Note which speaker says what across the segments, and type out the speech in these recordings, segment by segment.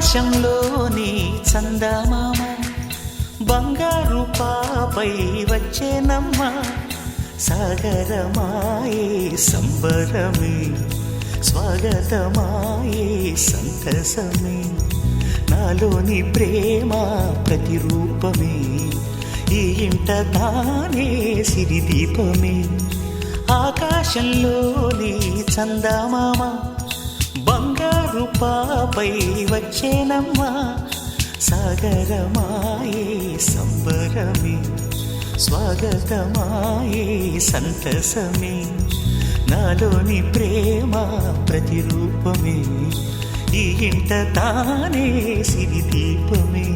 Speaker 1: ఆకాశంలోని చందమామ బంగారు పాపై వచ్చేనమ్మ సాగరమాయే సంబరమే స్వాగతమాయే సంతసమే నాలోని ప్రేమ ప్రతిరూపమే ఈ ఇంట తానే సిరిదీపమే ఆకాశంలోని చందమామ బంగారు పాపై వచ్చేనమ్మా సాగరమాయే సంబరమే స్వాగతమాయే సంతసమే నాలోని ప్రేమ ప్రతిరూపమే ఈ ఇంట తానే సిరిదీపమే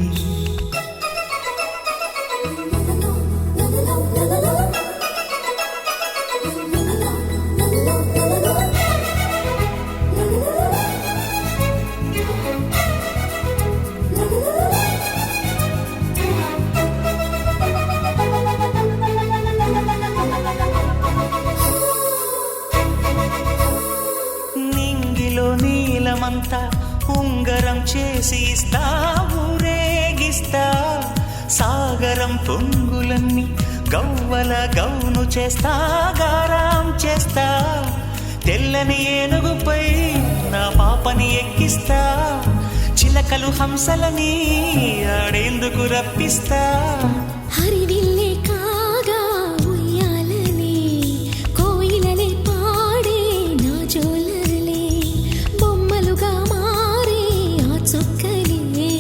Speaker 1: నీలమంతా ఉంగరం చేసి ఇస్తా ఊరేగిస్తా సాగరం పొంగులన్నీ గవ్వల గౌను చేస్తా గారాం చేస్తా తెల్లని ఏనుగుపై నా పాపని ఎక్కిస్తా చిలకలు హంసలని ఆడేందుకు రప్పిస్తా
Speaker 2: హరివిల్లే కాగా ఉయ్యాలలే కోయిలలే పాడే నా జోలలే బొమ్మలుగా మారే ఆ చొక్కలే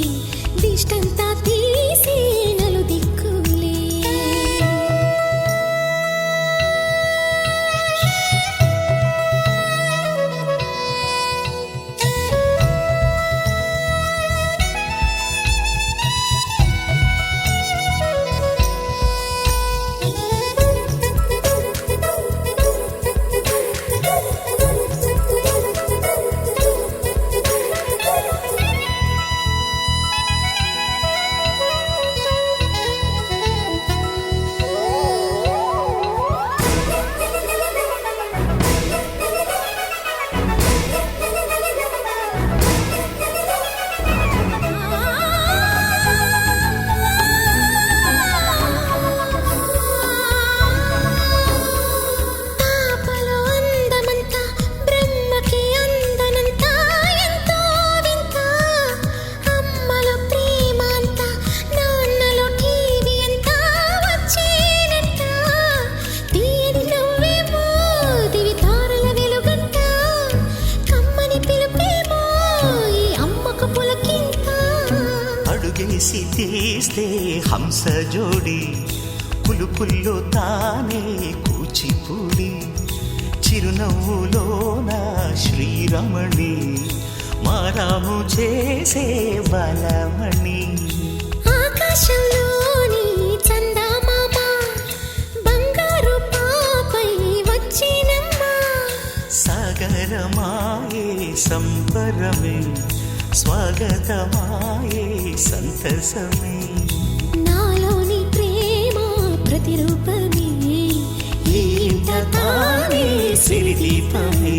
Speaker 2: దిష్టంతా తీసి నలు దిక్కులే
Speaker 1: అడుగేసి తీస్తే హంస జోడి పులుపుల్లో తానే కూచిపూడి చిరునవ్వులోన శ్రీరమణి మారాము చేసే బలమణి
Speaker 2: ఆకాశంలోని చందమామ బంగారు పాపై వచ్చినమ్మా
Speaker 1: సాగరమాయే సంబరమే స్వాగతమాయే సంతసమే
Speaker 2: నాలోని ప్రేమ ప్రతిరూపమే
Speaker 1: ఈ ఇంట తానే సిరిదీపమే